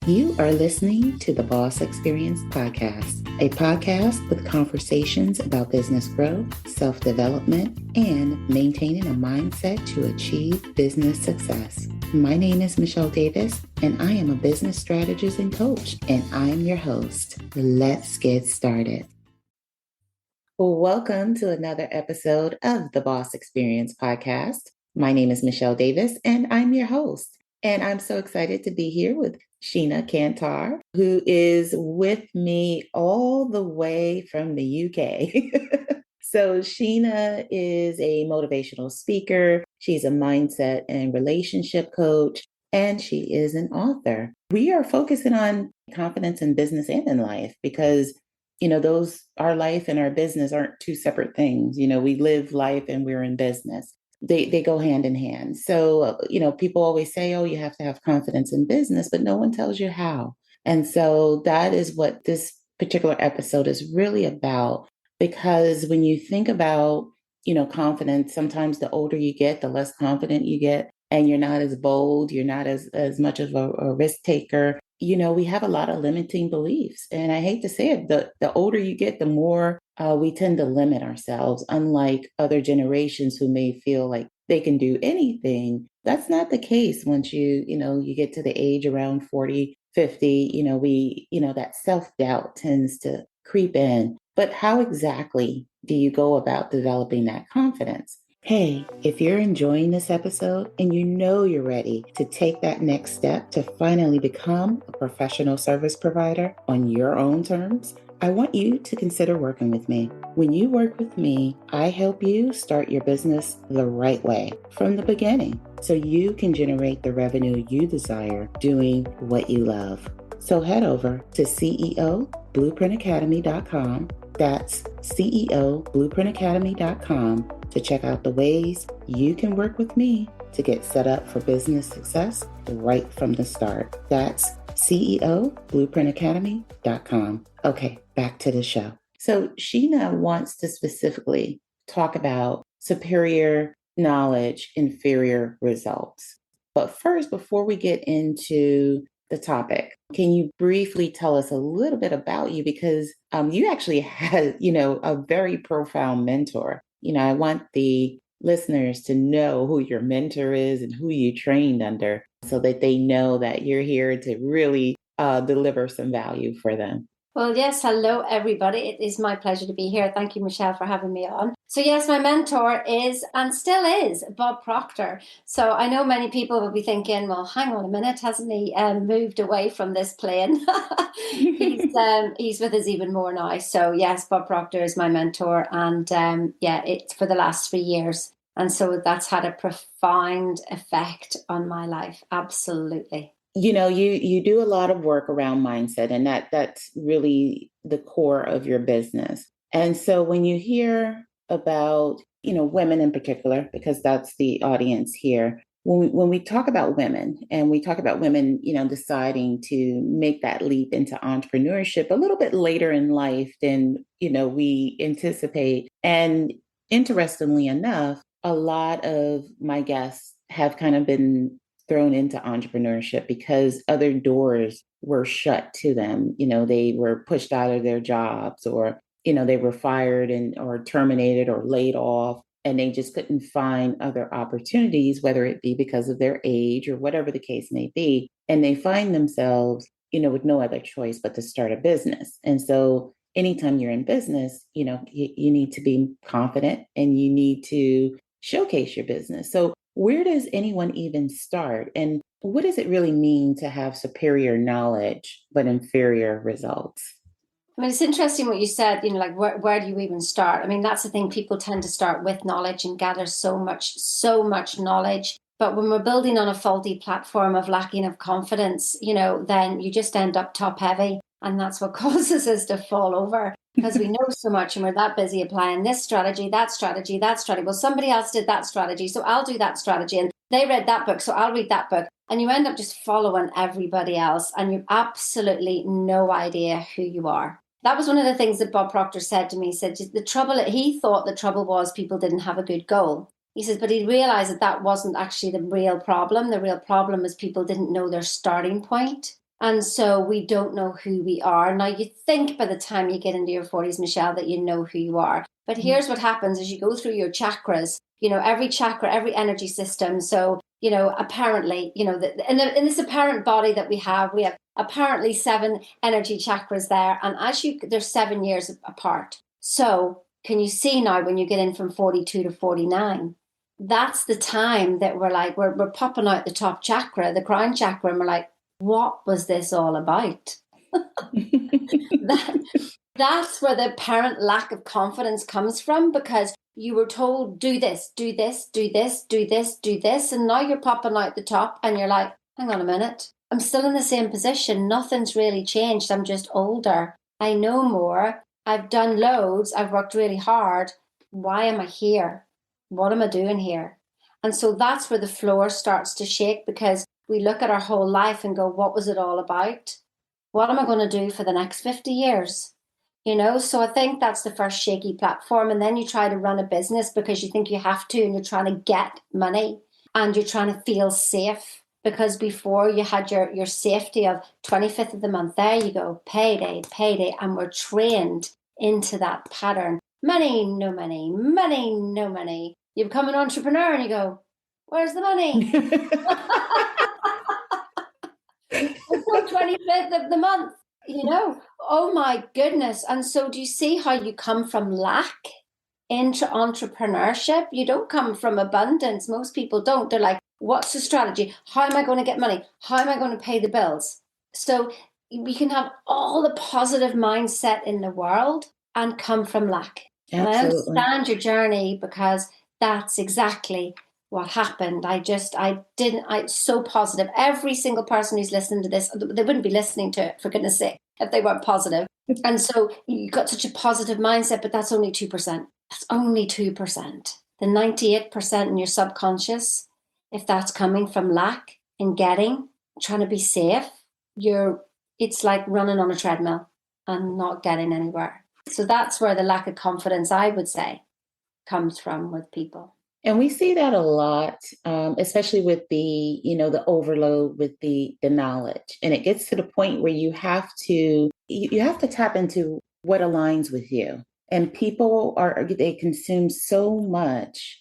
You are listening to the Boss Experience Podcast, a podcast with conversations about business growth, self-development, and maintaining a mindset to achieve business success. My name is Michelle Davis, and I am a business strategist and coach, and I am your host. Let's get started. Welcome to another episode of the Boss Experience Podcast. My name is Michelle Davis, and I'm your host. And I'm so excited to be here with Sheena Cantar, who is with me all the way from the UK. So Sheena is a motivational speaker. She's a mindset and relationship coach, and she is an author. We are focusing on confidence in business and in life because, our life and our business aren't two separate things. We live life and we're in business. They go hand in hand. So, people always say, oh, you have to have confidence in business, but no one tells you how. And so that is what this particular episode is really about. Because when you think about, confidence, sometimes the older you get, the less confident you get, and you're not as bold, you're not as much of a risk taker. We have a lot of limiting beliefs. And I hate to say it, the older you get, the more we tend to limit ourselves, unlike other generations who may feel like they can do anything. That's not the case once you get to the age around 40, 50, that self-doubt tends to creep in. But how exactly do you go about developing that confidence? Hey, if you're enjoying this episode and you know you're ready to take that next step to finally become a professional service provider on your own terms, I want you to consider working with me. When you work with me, I help you start your business the right way from the beginning so you can generate the revenue you desire doing what you love. So head over to CEOBlueprintacademy.com. That's CEOBlueprintacademy.com to check out the ways you can work with me to get set up for business success right from the start. That's CEOBlueprintacademy.com. Okay, back to the show. So Sheena wants to specifically talk about superior knowledge, inferior results. But first, before we get into the topic, can you briefly tell us a little bit about you? Because you actually had, a very profound mentor. I want the listeners to know who your mentor is and who you trained under so that they know that you're here to really deliver some value for them. Well, yes. Hello, everybody. It is my pleasure to be here. Thank you, Michelle, for having me on. So yes, my mentor is and still is Bob Proctor. So I know many people will be thinking, well, hang on a minute, hasn't he moved away from this plane? He's with us even more now. So yes, Bob Proctor is my mentor. And it's for the last 3 years. And so that's had a profound effect on my life. Absolutely. You do a lot of work around mindset, and that's really the core of your business. And so when you hear about, women in particular, because that's the audience here, when we talk about women and we talk about women, deciding to make that leap into entrepreneurship a little bit later in life than, we anticipate. And interestingly enough, a lot of my guests have kind of been thrown into entrepreneurship because other doors were shut to them. They were pushed out of their jobs, or, they were fired or terminated or laid off, and they just couldn't find other opportunities, whether it be because of their age or whatever the case may be. And they find themselves, with no other choice but to start a business. And so anytime you're in business, you need to be confident and you need to showcase your business. So where does anyone even start? And what does it really mean to have superior knowledge, but inferior results? I mean, it's interesting what you said, like where do you even start? I mean, that's the thing. People tend to start with knowledge and gather so much knowledge. But when we're building on a faulty platform of lacking of confidence, then you just end up top heavy. And that's what causes us to fall over, because we know so much and we're that busy applying this strategy, that strategy, that strategy. Well, somebody else did that strategy, so I'll do that strategy. And they read that book, so I'll read that book. And you end up just following everybody else and you've absolutely no idea who you are. That was one of the things that Bob Proctor said to me. He said he thought the trouble was people didn't have a good goal. He says, but he realized that wasn't actually the real problem. The real problem is people didn't know their starting point. And so we don't know who we are. Now, you think by the time you get into your 40s, Michelle, that you know who you are. But here's what happens as you go through your chakras, every chakra, every energy system. So, apparently, in this apparent body that we have apparently 7 energy chakras there. And they're 7 years apart. So can you see now when you get in from 42 to 49? That's the time that we're popping out the top chakra, the crown chakra, and we're like, what was this all about? that, that's where the apparent lack of confidence comes from, because you were told, do this, do this, do this, do this, do this. And now you're popping out the top and you're like, hang on a minute. I'm still in the same position. Nothing's really changed. I'm just older. I know more. I've done loads. I've worked really hard. Why am I here? What am I doing here? And so that's where the floor starts to shake, because we look at our whole life and go, what was it all about? What am I going to do for the next 50 years? So I think that's the first shaky platform. And then you try to run a business because you think you have to, and you're trying to get money and you're trying to feel safe, because before you had your safety of 25th of the month, there you go, payday, payday. And we're trained into that pattern. Money, no money, money, no money. You become an entrepreneur and you go, where's the money? Until 25th of the month, oh my goodness. And so do you see how you come from lack into entrepreneurship? You don't come from abundance. Most people don't. They're like, what's the strategy? How am I going to get money? How am I going to pay the bills? So we can have all the positive mindset in the world and come from lack. Absolutely. And I understand your journey, because that's exactly what happened. It's so positive. Every single person who's listening to this, they wouldn't be listening to it, for goodness sake, if they weren't positive. And so you got such a positive mindset, but that's only 2%. That's only 2%. The 98% in your subconscious, if that's coming from lack and trying to be safe, it's like running on a treadmill and not getting anywhere. So that's where the lack of confidence, I would say, comes from with people. And we see that a lot, especially with the overload with the knowledge. And it gets to the point where you have to tap into what aligns with you. And people they consume so much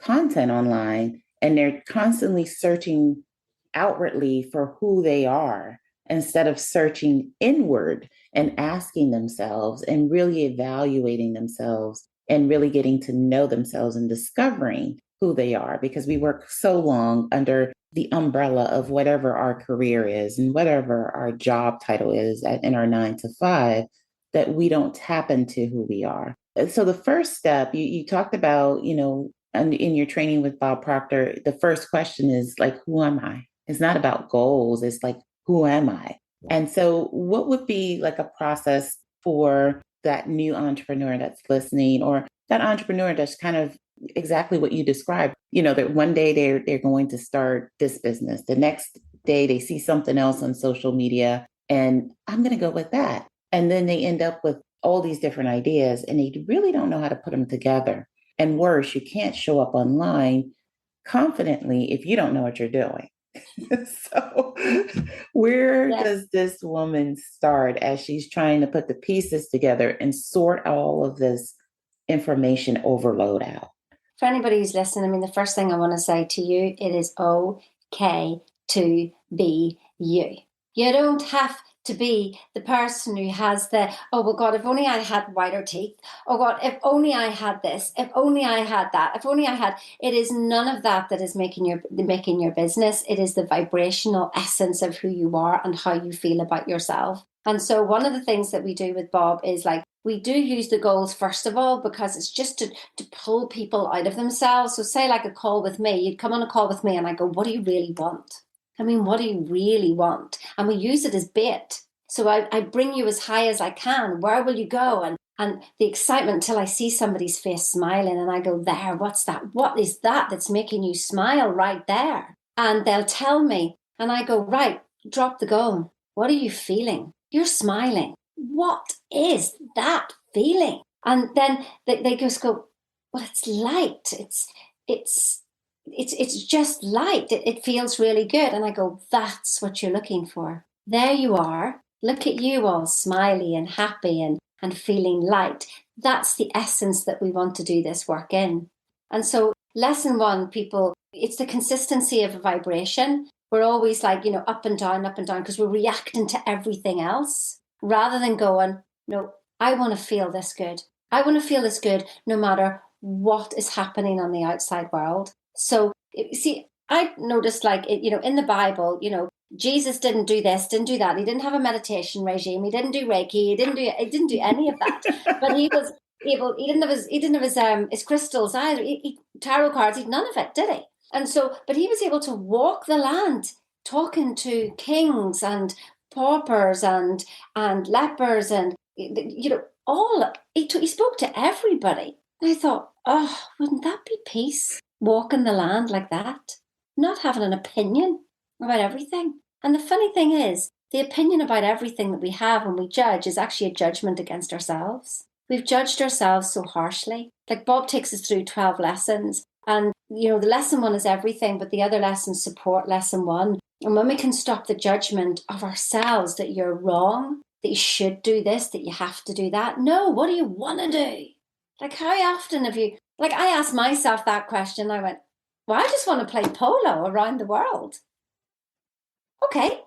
content online, and they're constantly searching outwardly for who they are instead of searching inward and asking themselves and really evaluating themselves and really getting to know themselves and discovering who they are, because we work so long under the umbrella of whatever our career is and whatever our job title is in our 9 to 5, that we don't tap into who we are. So the first step you talked about, in your training with Bob Proctor, the first question is like, who am I? It's not about goals. It's like, who am I? And so what would be like a process for that new entrepreneur that's listening, or that entrepreneur that's kind of exactly what you described, that one day they're going to start this business. The next day they see something else on social media and I'm going to go with that. And then they end up with all these different ideas and they really don't know how to put them together. And worse, you can't show up online confidently if you don't know what you're doing. So where does this woman start as she's trying to put the pieces together and sort all of this information overload out? For anybody who's listening, the first thing I want to say to you, it is okay to be you. You don't have to be the person who has oh, well, God, if only I had whiter teeth. Oh, God, if only I had this. If only I had that. If only I had. It is none of that is making your business. It is the vibrational essence of who you are and how you feel about yourself. And so one of the things that we do with Bob is we do use the goals first of all, because it's just to pull people out of themselves. So say like a call with me, you'd come on a call with me and I go, what do you really want? What do you really want? And we use it as bait. So I bring you as high as I can. Where will you go? And the excitement until I see somebody's face smiling and I go, there, what's that? What is that that's making you smile right there? And they'll tell me and I go, right, drop the goal. What are you feeling? You're smiling. What is that feeling? And then they just go, well, it's light. It's just light. It feels really good. And I go, that's what you're looking for. there you are. Look at you all smiley and happy and feeling light. That's the essence that we want to do this work in. And so lesson one, people, it's the consistency of a vibration. We're always like, up and down, because we're reacting to everything else rather than going, no, I want to feel this good. I want to feel this good no matter what is happening on the outside world. So, see, I noticed like, in the Bible, Jesus didn't do this, didn't do that. He didn't have a meditation regime. He didn't do Reiki. He didn't do any of that. But he was able. He didn't have his crystals either. Tarot cards. He none of it, did he? And so, but he was able to walk the land, talking to kings and paupers and lepers and all. He spoke to everybody. And I thought, oh, wouldn't that be peace? Walking the land like that, not having an opinion about everything. And the funny thing is, the opinion about everything that we have when we judge is actually a judgment against ourselves. We've judged ourselves so harshly. Like Bob takes us through 12 lessons. And, the lesson one is everything, but the other lessons support lesson one. And when we can stop the judgment of ourselves that you're wrong, that you should do this, that you have to do that. No, what do you want to do? Like, how often have you, like, I asked myself that question. I went, well, I just want to play polo around the world. Okay,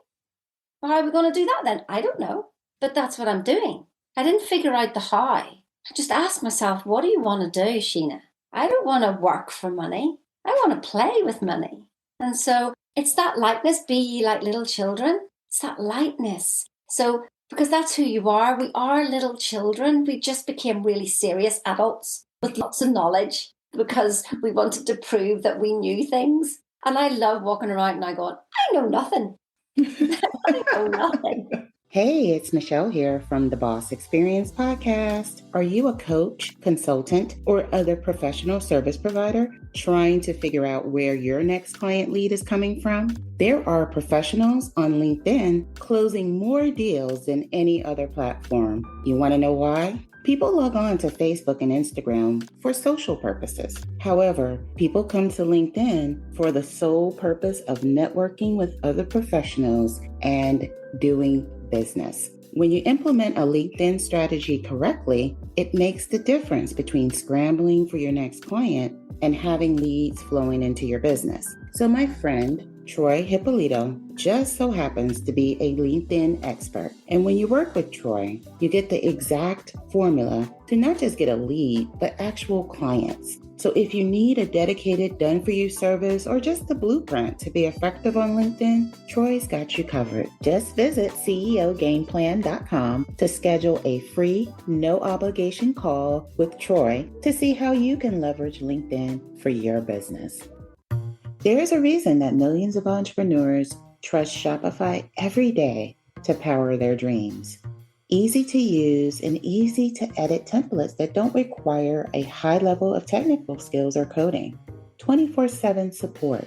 well, how are we going to do that then? I don't know, but that's what I'm doing. I didn't figure out the how. I just asked myself, what do you want to do, Sheena? I don't want to work for money. I want to play with money. And so it's that lightness, be ye like little children. It's that lightness. So, because that's who you are. We are little children. We just became really serious adults with lots of knowledge because we wanted to prove that we knew things. And I love walking around and I go, I know nothing. I know nothing. Hey, it's Michelle here from the Boss Experience podcast. Are you a coach, consultant, or other professional service provider trying to figure out where your next client lead is coming from? There are professionals on LinkedIn closing more deals than any other platform. You want to know why? People log on to Facebook and Instagram for social purposes. However, people come to LinkedIn for the sole purpose of networking with other professionals and doing business. When you implement a LinkedIn strategy correctly, it makes the difference between scrambling for your next client and having leads flowing into your business. So my friend, Troy Hippolito, just so happens to be a LinkedIn expert. And when you work with Troy, you get the exact formula to not just get a lead, but actual clients. So if you need a dedicated done-for-you service or just the blueprint to be effective on LinkedIn, Troy's got you covered. Just visit CEOGamePlan.com to schedule a free, no-obligation call with Troy to see how you can leverage LinkedIn for your business. There is a reason that millions of entrepreneurs trust Shopify every day to power their dreams. Easy to use and easy to edit templates that don't require a high level of technical skills or coding. 24/7 support,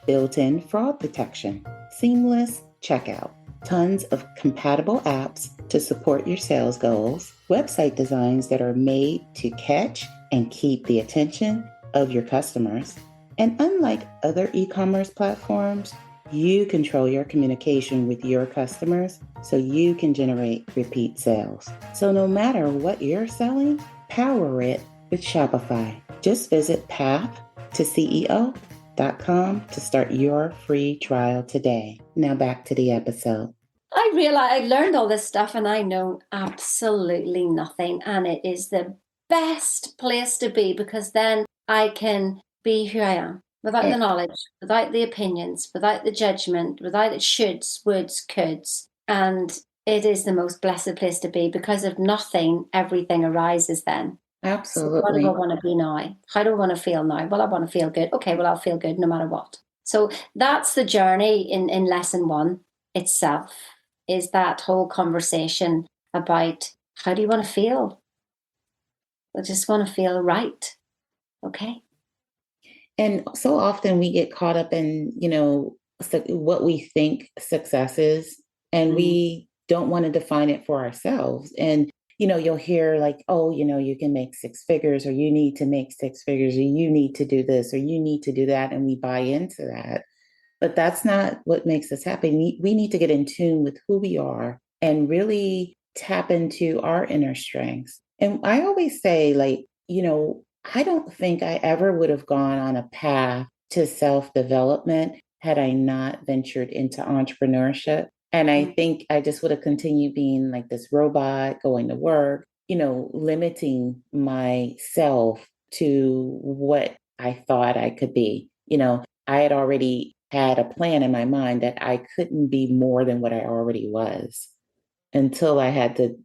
built-in fraud protection, seamless checkout, tons of compatible apps to support your sales goals, website designs that are made to catch and keep the attention of your customers. And unlike other e-commerce platforms, you control your communication with your customers so you can generate repeat sales. So no matter what you're selling, power it with Shopify. Just visit path2ceo.com to start your free trial today. Now back to the episode. I realized I learned all this stuff and I know absolutely nothing. And it is the best place to be because then I can be who I am. Without the knowledge, without the opinions, without the judgment, without the shoulds, woulds, coulds. And it is the most blessed place to be because of nothing, everything arises then. Absolutely. So what do I want to be now? How do I want to feel now? Well, I want to feel good. Okay, well, I'll feel good no matter what. So that's the journey in lesson one itself, is that whole conversation about how do you want to feel? I just want to feel right. Okay. And so often we get caught up in, what we think success is, and we don't want to define it for ourselves. And, you'll hear like, oh, you can make six figures, or you need to make six figures, or you need to do this, or you need to do that. And we buy into that. But that's not what makes us happy. We need to get in tune with who we are and really tap into our inner strengths. And I always say, like, I don't think I ever would have gone on a path to self development had I not ventured into entrepreneurship. And I Mm. think I just would have continued being like this robot, going to work, limiting myself to what I thought I could be. I had already had a plan in my mind that I couldn't be more than what I already was until I had to,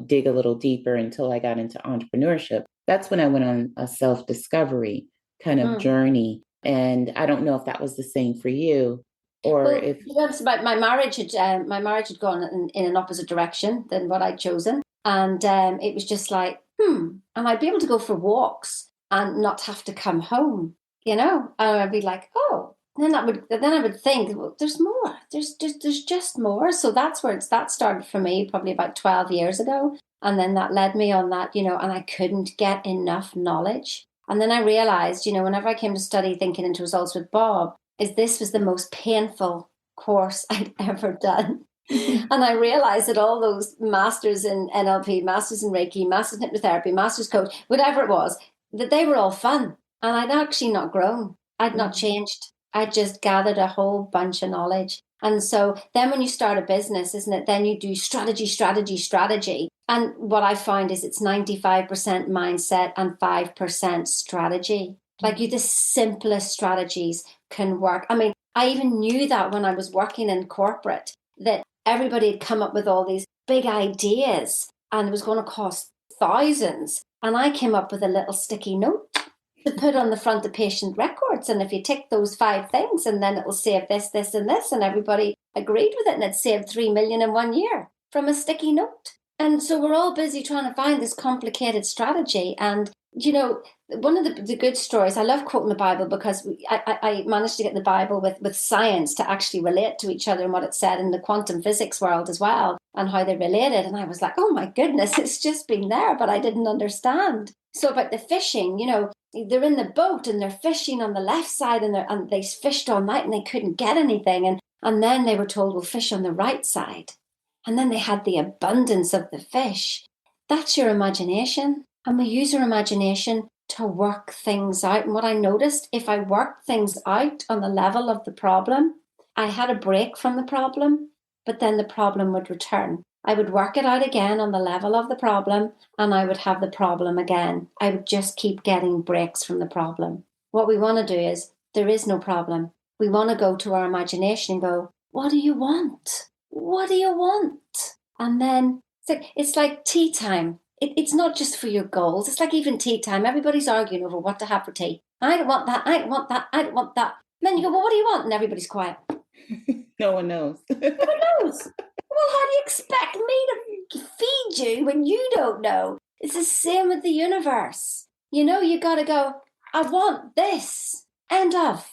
dig a little deeper until I got into entrepreneurship. That's when I went on a self discovery kind of Mm. journey. And I don't know if that was the same for you or Well, if. that's about my marriage had gone in an opposite direction than what I'd chosen, and it was just like, and I'd be able to go for walks and not have to come home, and I'd be like, oh. Then I would think, well, there's more. There's just more. So that's where that started for me, probably about 12 years ago, and then that led me on that, and I couldn't get enough knowledge. And then I realized, whenever I came to study thinking into results with Bob, is this was the most painful course I'd ever done. And I realized that all those masters in NLP, masters in Reiki, masters in hypnotherapy, masters coach, whatever it was, that they were all fun. And I'd actually not grown. I'd not changed. I just gathered a whole bunch of knowledge. And so then when you start a business, isn't it? Then you do strategy, strategy, strategy. And what I find is it's 95% mindset and 5% strategy. Like the simplest strategies can work. I mean, I even knew that when I was working in corporate, that everybody had come up with all these big ideas and it was going to cost thousands. And I came up with a little sticky note to put on the front of patient records. And if you tick those 5 things, and then it will save this, this, and this, and everybody agreed with it, and it saved 3 million in 1 year from a sticky note. And so we're all busy trying to find this complicated strategy. And one of the good stories, I love quoting the Bible because I managed to get the Bible with science to actually relate to each other and what it said in the quantum physics world as well and how they related. And I was like, oh my goodness, it's just been there, but I didn't understand. So about the fishing, they're in the boat and they're fishing on the left side and they fished all night and they couldn't get anything. And then they were told, we'll fish on the right side. And then they had the abundance of the fish. That's your imagination. And we use our imagination to work things out. And what I noticed, if I worked things out on the level of the problem, I had a break from the problem, but then the problem would return. I would work it out again on the level of the problem, and I would have the problem again. I would just keep getting breaks from the problem. What we want to do is, there is no problem. We want to go to our imagination and go, what do you want? What do you want? And then it's like tea time. It's not just for your goals. It's like even tea time. Everybody's arguing over what to have for tea. I don't want that. I don't want that. I don't want that. And then you go, well, what do you want? And everybody's quiet. No one knows. No one knows. Well, how do you expect me to feed you when you don't know? It's the same with the universe. You got to go, I want this. End of.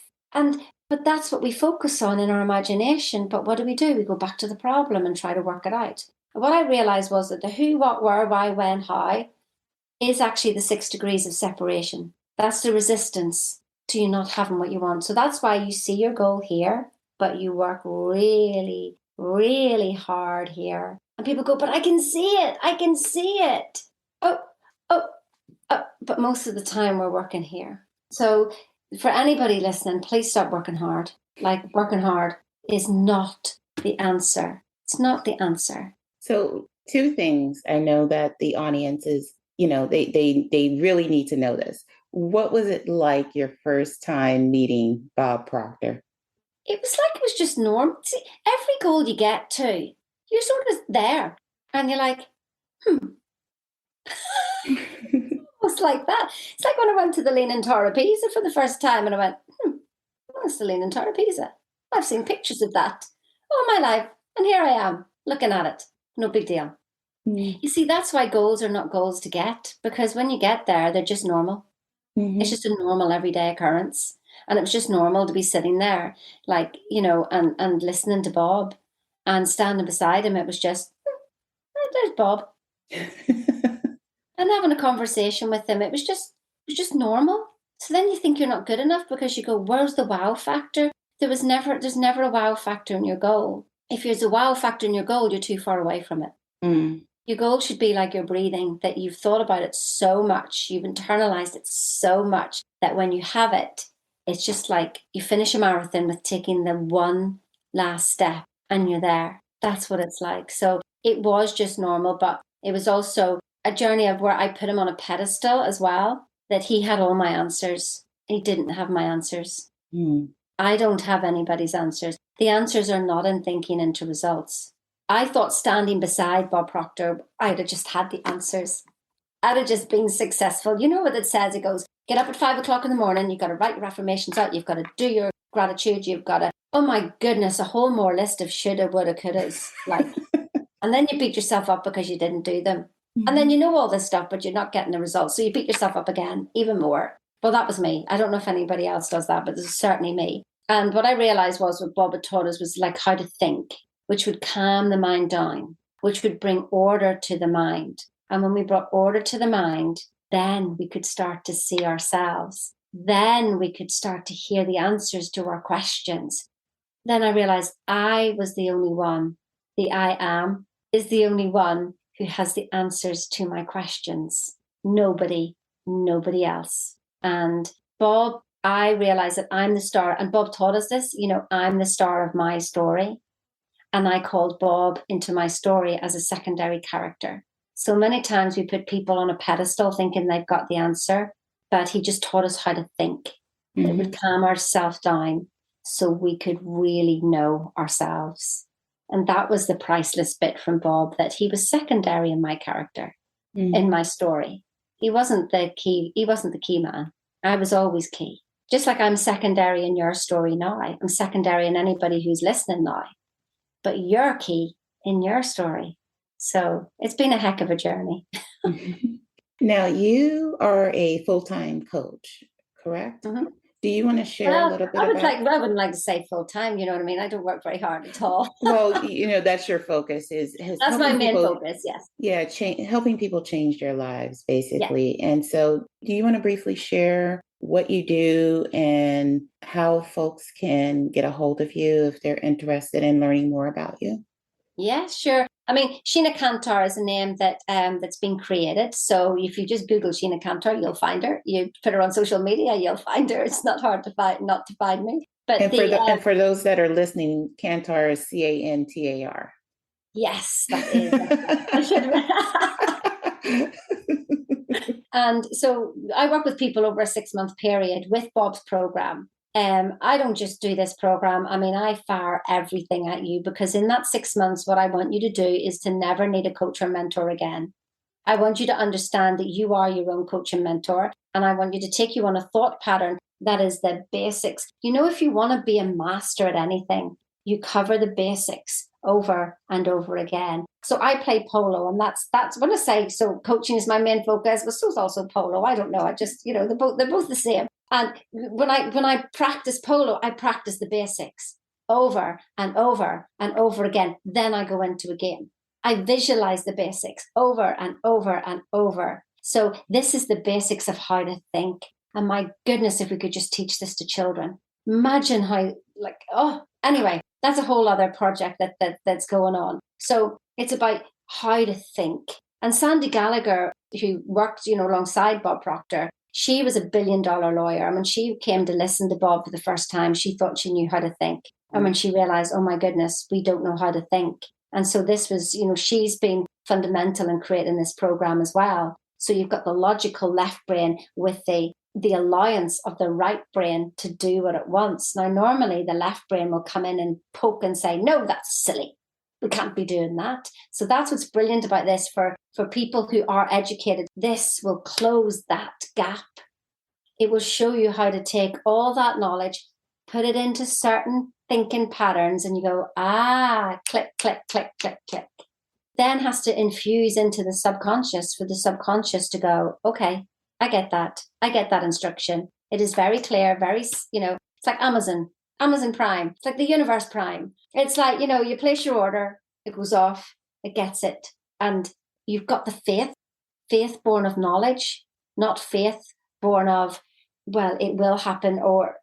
But that's what we focus on in our imagination. But what do? We go back to the problem and try to work it out. And what I realized was that the who, what, where, why, when, how is actually the 6 degrees of separation. That's the resistance to you not having what you want. So that's why you see your goal here, but you work really, really hard here. And people go, but I can see it. I can see it. Oh, oh, oh. But most of the time we're working here. So for anybody listening, please stop working hard. Like working hard is not the answer. It's not the answer. So, two things I know that the audience is, they really need to know this. What was it like your first time meeting Bob Proctor? It was just normal. See, every goal you get to, you're sort of there. And you're like, It's like that. It's like when I went to the Leaning Tower of Pisa for the first time and I went, that's the Leaning Tower of Pisa. I've seen pictures of that all my life. And here I am looking at it. No big deal. You see, that's why goals are not goals to get, because when you get there, they're just normal. It's just a normal everyday occurrence. And it was just normal to be sitting there, like, and listening to Bob and standing beside him. It was just, there's Bob. And having a conversation with him. It was just normal. So then you think you're not good enough because you go, where's the wow factor? there's never a wow factor in your goal. If there's a wow factor in your goal, you're too far away from it. Mm. Your goal should be like your breathing, that you've thought about it so much, you've internalized it so much that when you have it, it's just like you finish a marathon with taking the one last step and you're there. That's what it's like. So it was just normal, but it was also a journey of where I put him on a pedestal as well, that he had all my answers. He didn't have my answers. Mm. I don't have anybody's answers. The answers are not in thinking into results. I thought standing beside Bob Proctor, I'd have just had the answers. I'd have just been successful. You know what it says? It goes, get up at 5 o'clock in the morning. You've got to write your affirmations out. You've got to do your gratitude. You've got to, oh my goodness, a whole more list of shoulda, woulda, couldas. Like, and then you beat yourself up because you didn't do them. Mm-hmm. And then you know all this stuff, but you're not getting the results. So you beat yourself up again, even more. Well, that was me. I don't know if anybody else does that, but this is certainly me. And what I realized was what Bob had taught us was like how to think, which would calm the mind down, which would bring order to the mind. And when we brought order to the mind, then we could start to see ourselves. Then we could start to hear the answers to our questions. Then I realized I was the only one. The I am is the only one who has the answers to my questions. Nobody else. And Bob, I realized that I'm the star, and Bob taught us this, I'm the star of my story. And I called Bob into my story as a secondary character. So many times we put people on a pedestal thinking they've got the answer, but he just taught us how to think. Mm-hmm. It would calm ourselves down so we could really know ourselves. And that was the priceless bit from Bob, that he was secondary in my character, in my story. He wasn't the key man. I was always key. Just like I'm secondary in your story now. I'm secondary in anybody who's listening now. But you're key in your story. So it's been a heck of a journey. Now, you are a full-time coach, correct? Mm-hmm. Do you want to share a little bit I wouldn't like to say full-time, you know what I mean? I don't work very hard at all. Well, that's your focus. That's my main focus, yes. Yeah, helping people change their lives, basically. Yeah. And so do you want to briefly share what you do and how folks can get a hold of you if they're interested in learning more about you? Yeah, sure. I mean, Sheena Cantar is a name that's been created. So if you just Google Sheena Cantar, you'll find her. You put her on social media, you'll find her. It's not hard to not to find me. But and for those that are listening, Cantar is Cantar. Yes, that is. And so I work with people over a 6-month period with Bob's program. I don't just do this program. I mean, I fire everything at you, because in that 6 months, what I want you to do is to never need a coach or mentor again. I want you to understand that you are your own coach and mentor. And I want you to take you on a thought pattern that is the basics. If you want to be a master at anything, you cover the basics over and over again. So I play polo, and that's what I say. So coaching is my main focus, but so is also polo. I don't know. I just, they're both the same. And when I practice polo, I practice the basics over and over and over again. Then I go into a game. I visualize the basics over and over and over. So this is the basics of how to think. And my goodness, if we could just teach this to children. Imagine how, anyway, that's a whole other project that's going on. So it's about how to think. And Sandy Gallagher, who worked, alongside Bob Proctor, she was $1 billion lawyer. When she came to listen to Bob for the first time, she thought she knew how to think. And when she realized, oh my goodness, we don't know how to think. And so this was, she's been fundamental in creating this program as well. So you've got the logical left brain with the allowance of the right brain to do what it wants. Now, normally the left brain will come in and poke and say, no, that's silly. We can't be doing that. So that's what's brilliant about this for people who are educated. This will close that gap. It will show you how to take all that knowledge, put it into certain thinking patterns, and you go, click, click, click, click, click. Then has to infuse into the subconscious for the subconscious to go, okay, I get that. I get that instruction. It is very clear, very, it's like Amazon Prime. It's like the Universe Prime. It's like, you place your order, it goes off, it gets it. And you've got the faith born of knowledge, not faith born of, well, it will happen, or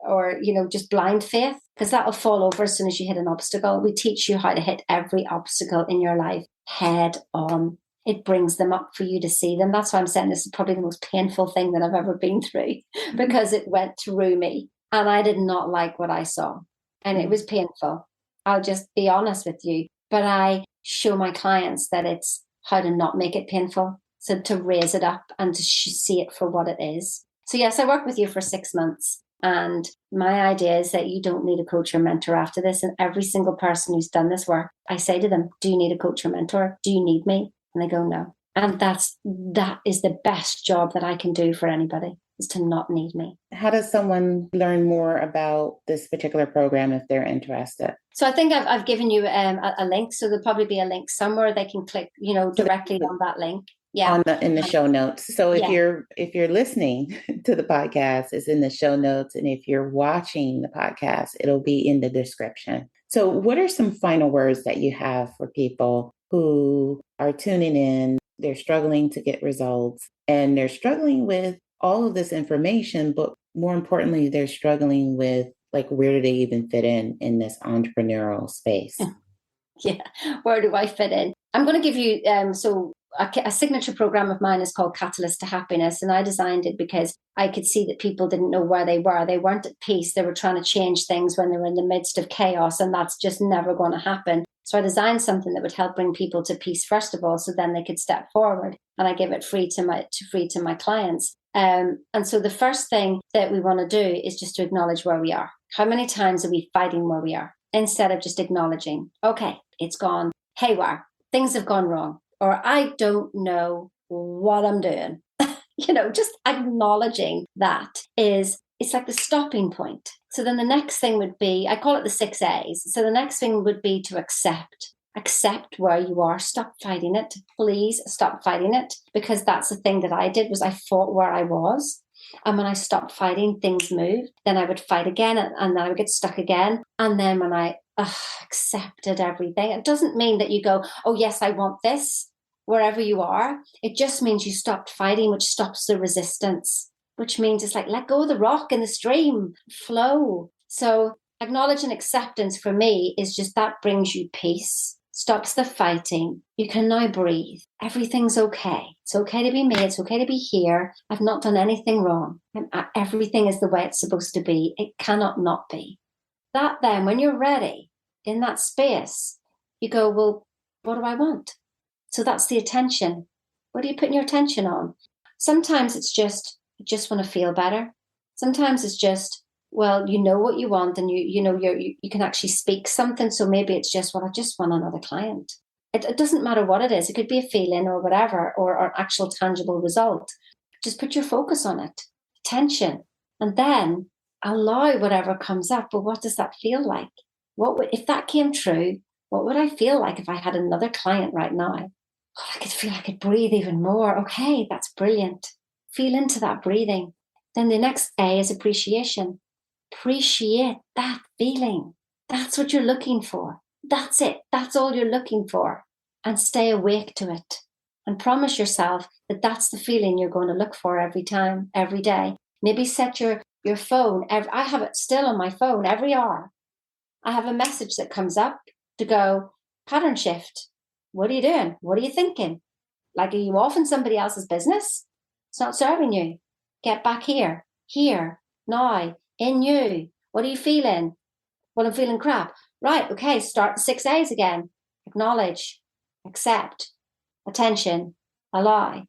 just blind faith. because that'll fall over as soon as you hit an obstacle. We teach you how to hit every obstacle in your life head on. It brings them up for you to see them. That's why I'm saying this is probably the most painful thing that I've ever been through, because it went through me and I did not like what I saw. And it was painful. I'll just be honest with you. But I show my clients that it's how to not make it painful. So to raise it up and to see it for what it is. So yes, I worked with you for 6 months. And my idea is that you don't need a coach or mentor after this. And every single person who's done this work, I say to them, do you need a coach or mentor? Do you need me? And they go, no. And that is the best job that I can do for anybody, is to not need me. How does someone learn more about this particular program if they're interested? So I think I've given you a link. So there'll probably be a link somewhere they can click, directly on that link. Yeah. In the show notes. So if you're listening to the podcast, it's in the show notes. And if you're watching the podcast, it'll be in the description. So what are some final words that you have for people who are tuning in? They're struggling to get results and they're struggling with all of this information, but more importantly, they're struggling with where do they even fit in this entrepreneurial space? Yeah. Where do I fit in? I'm going to give you, a signature program of mine is called Catalyst to Happiness. And I designed it because I could see that people didn't know where they were. They weren't at peace. They were trying to change things when they were in the midst of chaos. And that's just never going to happen. So I designed something that would help bring people to peace, first of all, so then they could step forward. And I give it free to my clients. And so the first thing that we want to do is just to acknowledge where we are. How many times are we fighting where we are instead of just acknowledging, okay, it's gone haywire, things have gone wrong, or I don't know what I'm doing. Just acknowledging that it's like the stopping point. So then the next thing would be, I call it the 6 A's. So the next thing would be to accept where you are. Stop fighting it. Please stop fighting it, because that's the thing that I did, was I fought where I was. And when I stopped fighting, things moved. Then I would fight again, and then I would get stuck again. And then when I accepted everything, it doesn't mean that you go, oh yes, I want this, wherever you are. It just means you stopped fighting, which stops the resistance, which means it's like, let go of the rock in the stream, flow. So acknowledge and acceptance for me is just, that brings you peace, stops the fighting. You can now breathe. Everything's okay. It's okay to be me. It's okay to be here. I've not done anything wrong. Everything is the way it's supposed to be. It cannot not be. That then, when you're ready in that space, you go, well, what do I want? So that's the attention. What are you putting your attention on? Sometimes it's just, I just want to feel better. Sometimes it's just, well, you know what you want, and you can actually speak something. So maybe it's just, well, I just want another client. It doesn't matter what it is. It could be a feeling or whatever, or an actual tangible result. Just put your focus on it, attention, and then allow whatever comes up. But what does that feel like? If that came true, what would I feel like if I had another client right now? Oh, I could feel I could breathe even more. Okay, that's brilliant. Feel into that breathing. Then the next A is appreciation. Appreciate that feeling. That's what you're looking for. That's it. That's all you're looking for. And stay awake to it. And promise yourself that that's the feeling you're going to look for every time, every day. Maybe set your phone. I have it still on my phone every hour. I have a message that comes up to go, pattern shift. What are you doing? What are you thinking? Like, are you off in somebody else's business? It's not serving you. Get back here, now, in you. What are you feeling? Well, I'm feeling crap. Right, okay, start the 6 A's again. Acknowledge, accept, attention, allow,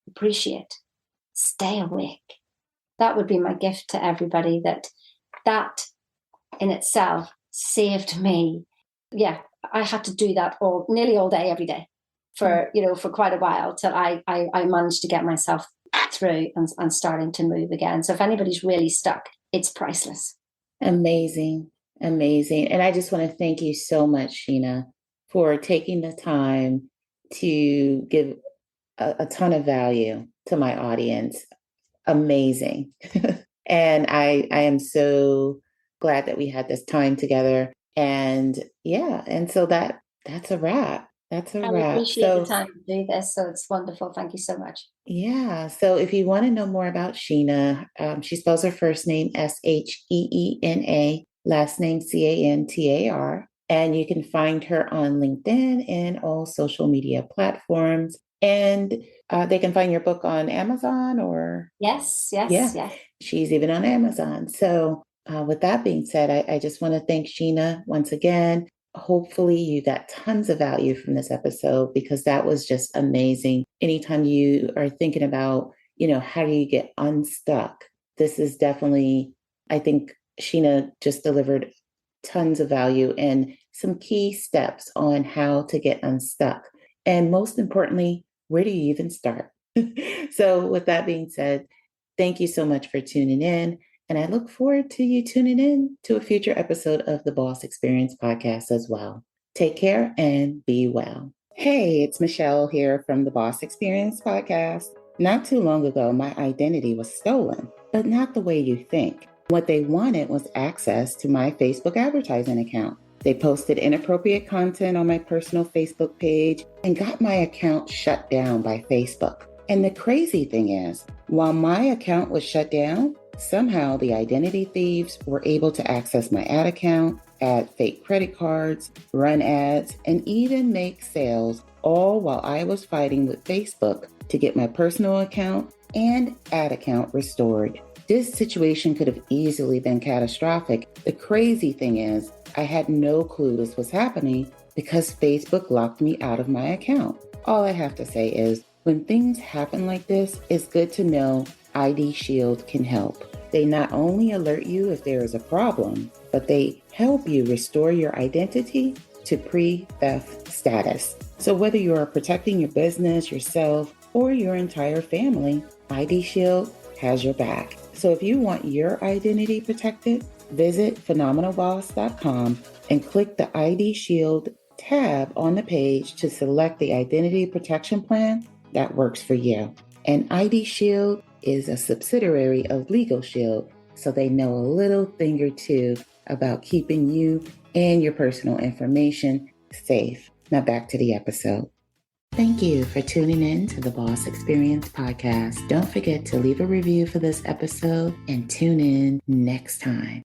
appreciate, stay awake. That would be my gift to everybody, that in itself saved me. Yeah, I had to do that nearly all day, every day for quite a while, till I managed to get myself through and starting to move again. So if anybody's really stuck, it's priceless. Amazing. And I just want to thank you so much, Sheena, for taking the time to give a ton of value to my audience. Amazing. And I am so glad that we had this time together. And so that's a wrap. That's a wrap. I appreciate the time to do this. So it's wonderful. Thank you so much. Yeah. So if you want to know more about Sheena, she spells her first name Sheena. last name Cantar. And you can find her on LinkedIn and all social media platforms. And they can find your book on Amazon or, Yes, yes, yeah, yes. she's even on Amazon. So, with that being said, I just want to thank Sheena once again. Hopefully, you got tons of value from this episode because that was just amazing. Anytime you are thinking about, how do you get unstuck? This is definitely, I think Sheena just delivered tons of value and some key steps on how to get unstuck. And most importantly, where do you even start? So, with that being said, thank you so much for tuning in. And I look forward to you tuning in to a future episode of the Boss Experience podcast as well. Take care and be well. Hey, it's Michelle here from the Boss Experience podcast. Not too long ago, my identity was stolen, but not the way you think. What they wanted was access to my Facebook advertising account. They posted inappropriate content on my personal Facebook page and got my account shut down by Facebook. And the crazy thing is, while my account was shut down, somehow the identity thieves were able to access my ad account, add fake credit cards, run ads, and even make sales, all while I was fighting with Facebook to get my personal account and ad account restored. This situation could have easily been catastrophic. The crazy thing is, I had no clue this was happening because Facebook locked me out of my account. All I have to say is, when things happen like this, it's good to know ID Shield can help. They not only alert you if there is a problem, but they help you restore your identity to pre-theft status. So whether you are protecting your business, yourself, or your entire family, ID Shield has your back. So if you want your identity protected, visit phenomenalboss.com and click the ID Shield tab on the page to select the identity protection plan that works for you. And ID Shield is a subsidiary of Legal Shield, so they know a little thing or two about keeping you and your personal information safe. Now back to the episode. Thank you for tuning in to the Boss Experience podcast. Don't forget to leave a review for this episode and tune in next time.